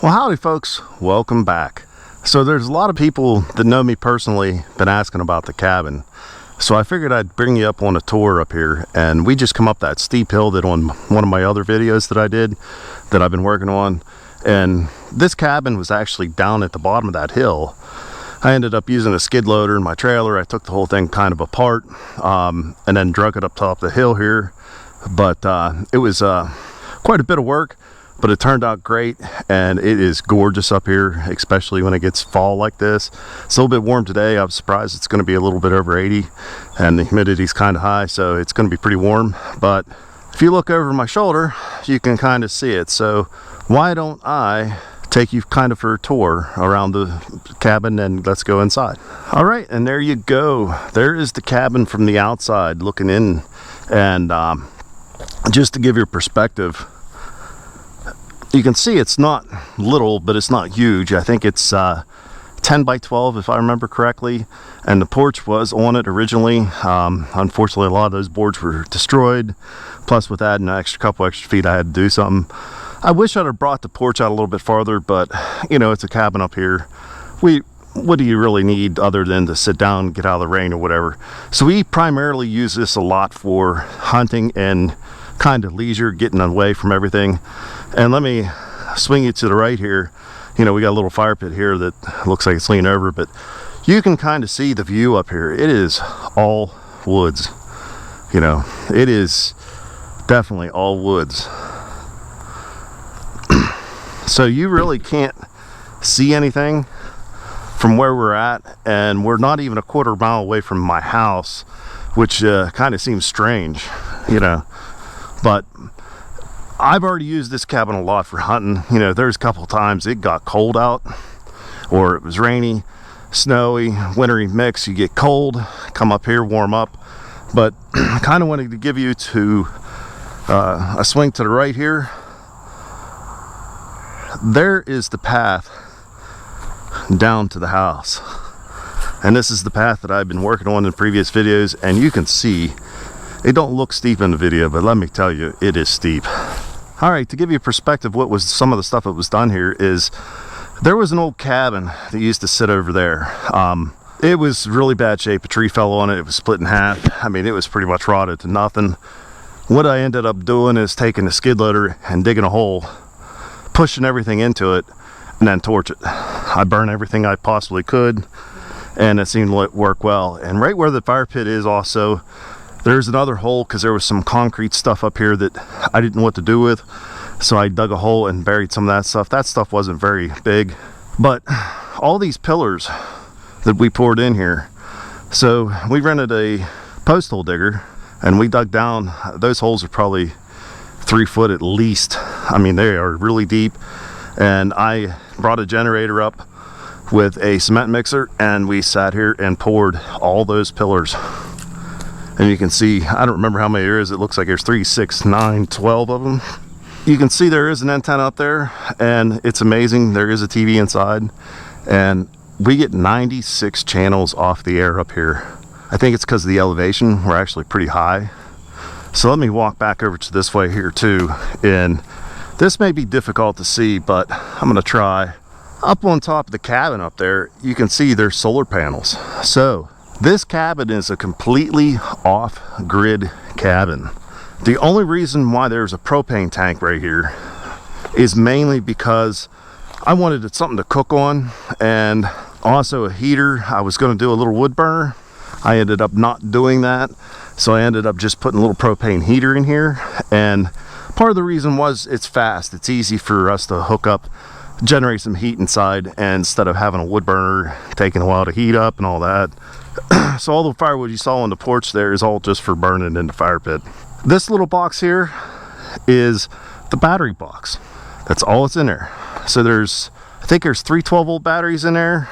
Well, howdy folks, welcome back. So there's a lot of people that know me personally been asking about the cabin. So I figured I'd bring you up on a tour up here, and we just come up that steep hill that on one of my other videos that I did that I've been working on. And this cabin was actually down at the bottom of that hill. I ended up using a skid loader in my trailer. I took the whole thing kind of apart and then drug it up top the hill here. But it was quite a bit of work. But it turned out great, and it is gorgeous up here, especially when it gets fall like this. It's a little bit warm today. I was surprised it's going to be a little bit over 80, and the humidity's kind of high, so it's going to be pretty warm. But if you look over my shoulder, you can kind of see it. So why don't I take you kind of for a tour around the cabin, and let's go inside. All right, and there you go. There is the cabin from the outside looking in. And just to give you a perspective, you can see it's not little, but it's not huge. I think it's 10 by 12 if I remember correctly, and the porch was on it originally. Unfortunately, a lot of those boards were destroyed, plus with adding an couple extra feet I had to do something. I wish I'd have brought the porch out a little bit farther, but you know, it's a cabin up here. What do you really need other than to sit down and get out of the rain or whatever? So we primarily use this a lot for hunting and kind of leisure, getting away from everything. And let me swing you to the right here. You know, we got a little fire pit here that looks like it's leaning over, but you can kind of see the view up here. It is all woods. You know, it is definitely all woods. So you really can't see anything from where we're at, and we're not even a quarter mile away from my house, which kind of seems strange, you know. But I've already used this cabin a lot for hunting. You know, there's a couple of times it got cold out, or it was rainy, snowy, wintry mix. You get cold, come up here, warm up. But I kind of wanted to give you a swing to the right here. There is the path down to the house. And this is the path that I've been working on in previous videos, and you can see it don't look steep in the video, but let me tell you, it is steep. All right, to give you a perspective, what was some of the stuff that was done here is there was an old cabin that used to sit over there. It was really bad shape. A tree fell on it. It was split in half. I mean, it was pretty much rotted to nothing. What I ended up doing is taking the skid loader and digging a hole, pushing everything into it, and then torch it. I burned everything I possibly could, and it seemed to work well. And right where the fire pit is also, there's another hole, because there was some concrete stuff up here that I didn't know what to do with. So I dug a hole and buried some of that stuff. That stuff wasn't very big. But all these pillars that we poured in here, so we rented a post hole digger, and we dug down. Those holes are probably 3 foot at least. I mean, they are really deep. And I brought a generator up with a cement mixer, and we sat here and poured all those pillars. And you can see, I don't remember how many there is. It looks like there's 3, 6, 9, 12 of them. You can see there is an antenna up there, and it's amazing. There is a TV inside, and we get 96 channels off the air up here. I think it's because of the elevation. We're actually pretty high. So let me walk back over to this way here too. And this may be difficult to see, but I'm gonna try. Up on top of the cabin up there, you can see there's solar panels. So this cabin is a completely off-grid cabin. The only reason why there's a propane tank right here is mainly because I wanted something to cook on, and also a heater. I was going to do a little wood burner. I ended up not doing that, so I ended up just putting a little propane heater in here. And part of the reason was it's fast. It's easy for us to hook up, generate some heat inside, and instead of having a wood burner taking a while to heat up and all that. So all the firewood you saw on the porch there is all just for burning in the fire pit. This little box here is the battery box. That's all that's in there. So I think there's 3 12-volt batteries in there.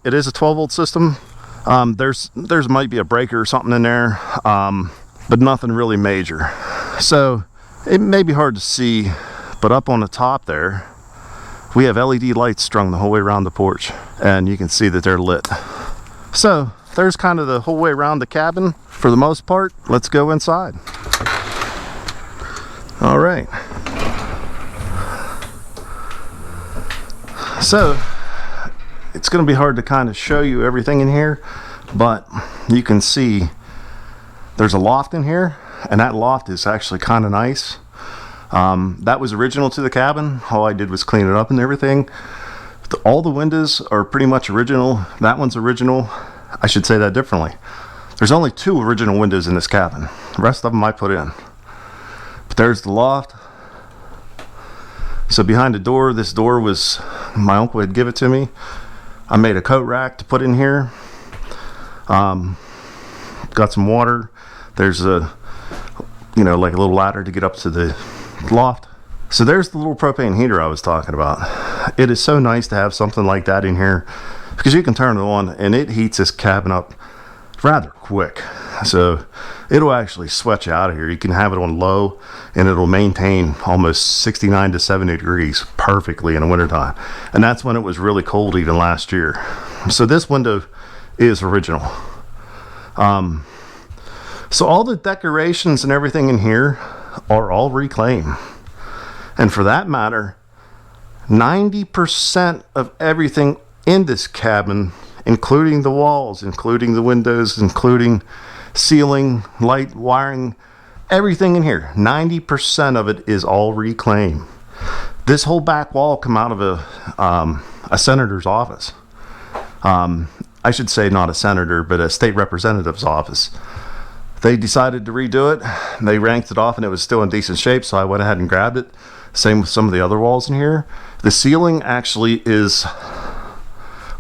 It is a 12-volt system. There's might be a breaker or something in there, but nothing really major. So it may be hard to see, but up on the top there, we have LED lights strung the whole way around the porch, and you can see that they're lit. So there's kind of the whole way around the cabin for the most part. Let's go inside. All right. So it's going to be hard to kind of show you everything in here, but you can see there's a loft in here, and that loft is actually kind of nice. That was original to the cabin. All I did was clean it up and everything. All the windows are pretty much original. That one's original. I should say that differently. There's only 2 original windows in this cabin. The rest of them I put in. But there's the loft. So behind the door, this door was, my uncle had given it to me. I made a coat rack to put in here. Got some water. There's a, you know, like a little ladder to get up to the loft. So there's the little propane heater I was talking about. It is so nice to have something like that in here, because you can turn it on and it heats this cabin up rather quick. So it'll actually sweat you out of here. You can have it on low and it'll maintain almost 69 to 70 degrees perfectly in the wintertime. And that's when it was really cold even last year. So this window is original. So all the decorations and everything in here are all reclaimed. And for that matter, 90% of everything in this cabin, including the walls, including the windows, including ceiling, light, wiring, everything in here, 90% of it is all reclaimed. This whole back wall come out of a senator's office. I should say not a senator, but a state representative's office. They decided to redo it. They ranked it off and it was still in decent shape, so I went ahead and grabbed it. Same with some of the other walls in here. The ceiling actually is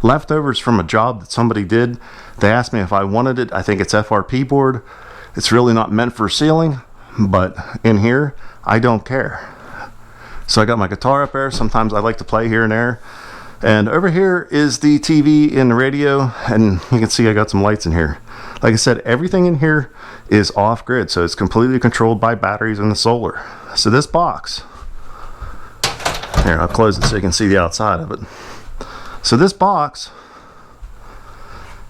leftovers from a job that somebody did. They asked me if I wanted it. I think it's FRP board. It's really not meant for ceiling, but in here, I don't care. So I got my guitar up there. Sometimes I like to play here and there. And over here is the TV and the radio, and you can see I got some lights in here. Like I said, everything in here is off-grid, so it's completely controlled by batteries and the solar. So this box, here, I'll close it so you can see the outside of it. So this box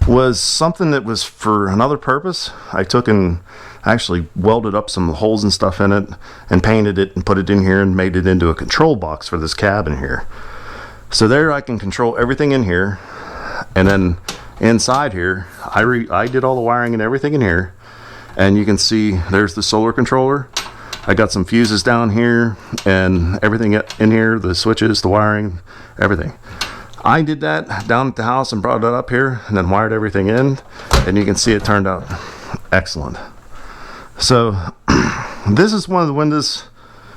was something that was for another purpose. I took and actually welded up some holes and stuff in it and painted it and put it in here and made it into a control box for this cabin here. So there I can control everything in here, and then inside here I did all the wiring and everything in here, and you can see there's the solar controller. I got some fuses down here and everything in here, the switches, the wiring, everything. I did that down at the house and brought it up here and then wired everything in, and you can see it turned out excellent. So this is one of the windows.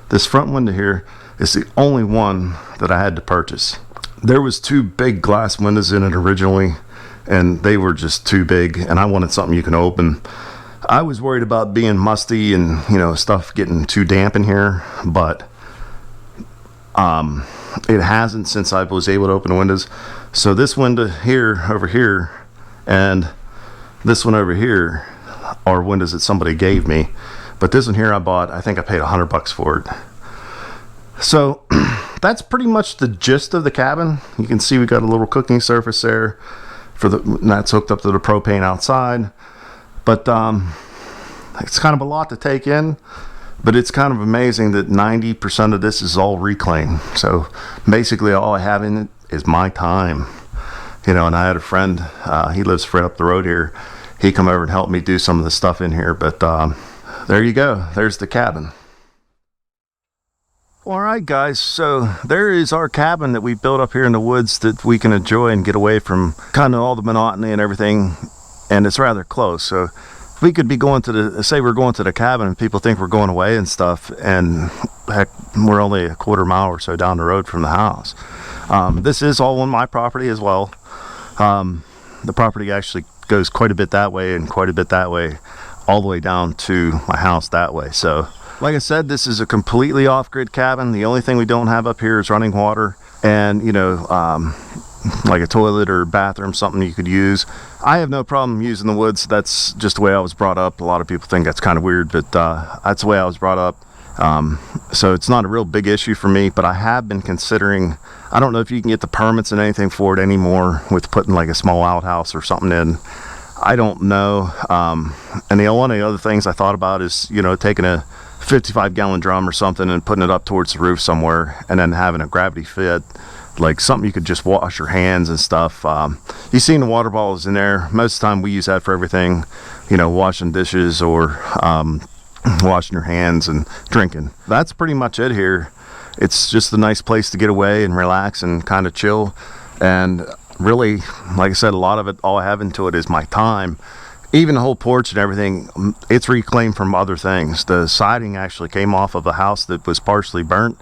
This front window here is the only one that I had to purchase. There was 2 big glass windows in it originally, and they were just too big, and I wanted something you can open. I was worried about being musty and, you know, stuff getting too damp in here, but it hasn't since I was able to open the windows. So this window here, over here, and this one over here are windows that somebody gave me, but this one here I bought. I think I paid $100 for it. So that's pretty much the gist of the cabin. You can see we got a little cooking surface there and that's hooked up to the propane outside. But it's kind of a lot to take in, but it's kind of amazing that 90% of this is all reclaimed. So basically all I have in it is my time, you know. And I had a friend, he lives right up the road here. He come over and helped me do some of the stuff in here. But there you go, there's the cabin. Alright guys, so there is our cabin that we built up here in the woods that we can enjoy and get away from kind of all the monotony and everything, and it's rather close. So we could be going to the, say we're going to the cabin and people think we're going away and stuff, and heck, we're only a quarter mile or so down the road from the house. This is all on my property as well. The property actually goes quite a bit that way and quite a bit that way, all the way down to my house that way. So like I said, this is a completely off-grid cabin. The only thing we don't have up here is running water and, you know, like a toilet or bathroom, something you could use. I have no problem using the woods. That's just the way I was brought up. A lot of people think that's kind of weird, but that's the way I was brought up. So it's not a real big issue for me, but I have been considering, I don't know if you can get the permits and anything for it anymore with putting like a small outhouse or something in. I don't know. And one of the other things I thought about is, you know, taking a 55-gallon drum or something and putting it up towards the roof somewhere and then having a gravity fed like something you could just wash your hands and stuff. You've seen the water bottles in there. Most of the time we use that for everything, you know, washing dishes or washing your hands and drinking. That's pretty much it here. It's just a nice place to get away and relax and kind of chill. And really, like I said, a lot of it, all I have into it is my time. Even the whole porch and everything, it's reclaimed from other things. The siding actually came off of a house that was partially burnt.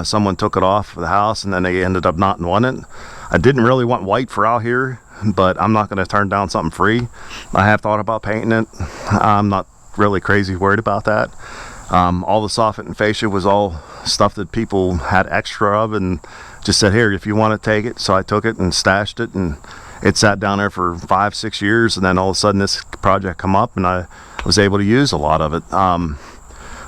Someone took it off the house and then they ended up not wanting it. I didn't really want white for out here, but I'm not going to turn down something free. I have thought about painting it. I'm not really crazy worried about that. All the soffit and fascia was all stuff that people had extra of and just said, here, if you want to take it. So I took it and stashed it, and it sat down there for 5-6 years, and then all of a sudden this project come up and I was able to use a lot of it.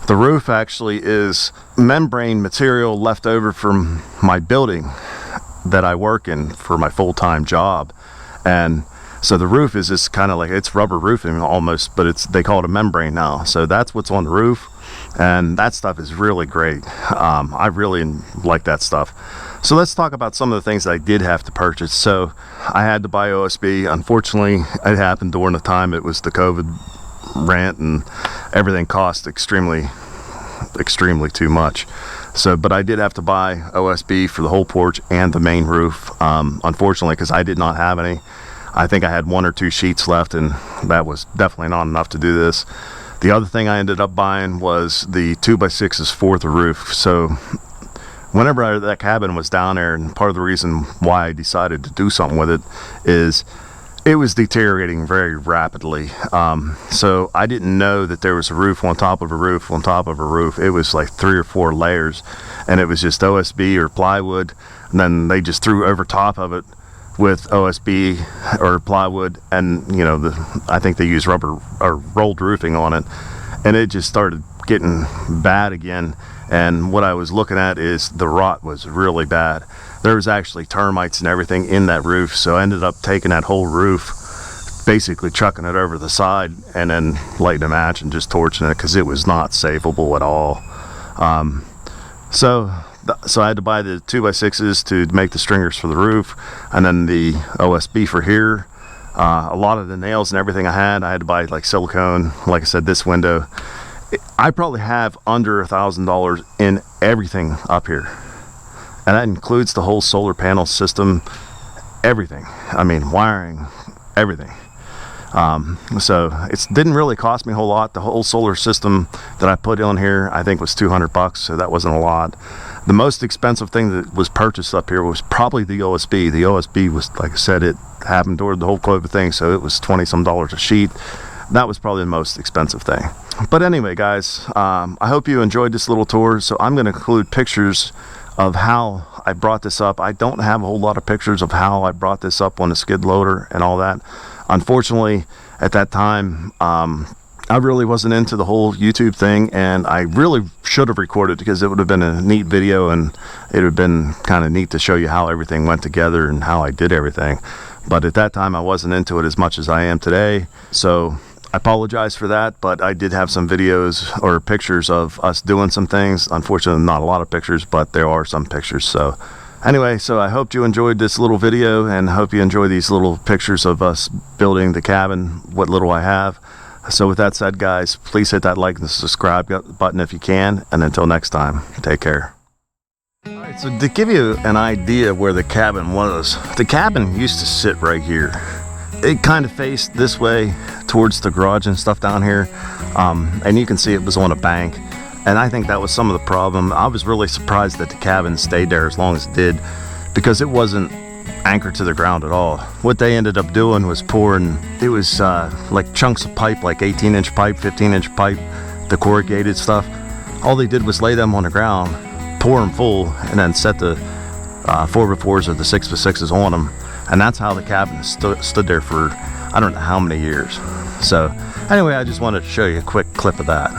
The roof actually is membrane material left over from my building that I work in for my full-time job. And so the roof is just kind of like, it's rubber roofing almost, but they call it a membrane now. So that's what's on the roof, and that stuff is really great. I really like that stuff. So let's talk about some of the things that I did have to purchase. So I had to buy OSB. Unfortunately, it happened during the time it was the COVID rant, and everything cost extremely too much. So, but I did have to buy OSB for the whole porch and the main roof, unfortunately, because I did not have any. I think I had 1 or 2 sheets left, and that was definitely not enough to do this. The other thing I ended up buying was the 2x6s for the roof. So whenever that cabin was down there, and part of the reason why I decided to do something with it is it was deteriorating very rapidly. So I didn't know that there was a roof on top of a roof on top of a roof. It was like 3 or 4 layers, and it was just OSB or plywood, and then they just threw over top of it with OSB or plywood, and you know, I think they used rubber or rolled roofing on it, and it just started getting bad again. And what I was looking at is the rot was really bad. There was actually termites and everything in that roof, so I ended up taking that whole roof, basically chucking it over the side and then lighting a match and just torching it, because it was not savable at all. So I had to buy the 2x6s to make the stringers for the roof, and then the OSB for here. A lot of the nails and everything I had to buy like silicone. Like I said, this window, I probably have under $1,000 in everything up here, and that includes the whole solar panel system, everything. I mean, wiring, everything. So it didn't really cost me a whole lot. The whole solar system that I put on here, I think, was $200, so that wasn't a lot. The most expensive thing that was purchased up here was probably the OSB. The OSB was, like I said, it happened toward the whole COVID thing, so it was $20-some a sheet. That was probably the most expensive thing. But anyway, guys, I hope you enjoyed this little tour. So I'm going to include pictures of how I brought this up. I don't have a whole lot of pictures of how I brought this up on the skid loader and all that. Unfortunately, at that time, I really wasn't into the whole YouTube thing, and I really should have recorded, because it would have been a neat video, and it would have been kind of neat to show you how everything went together and how I did everything. But at that time, I wasn't into it as much as I am today, so I apologize for that. But I did have some videos or pictures of us doing some things. Unfortunately, not a lot of pictures, but there are some pictures. So anyway, so I hope you enjoyed this little video, and hope you enjoy these little pictures of us building the cabin, what little I have. So with that said, guys, please hit that like and subscribe button if you can, and until next time, take care. Alright, so to give you an idea where the cabin was, the cabin used to sit right here. It kind of faced this way towards the garage and stuff down here, and you can see it was on a bank, and I think that was some of the problem. I was really surprised that the cabin stayed there as long as it did, because it wasn't anchored to the ground at all. What they ended up doing was pouring, it was like chunks of pipe, like 18-inch pipe, 15-inch pipe, the corrugated stuff. All they did was lay them on the ground, pour them full, and then set the 4x4s or the 6x6s on them, and that's how the cabin stood there for I don't know how many years. So anyway, I just wanted to show you a quick clip of that.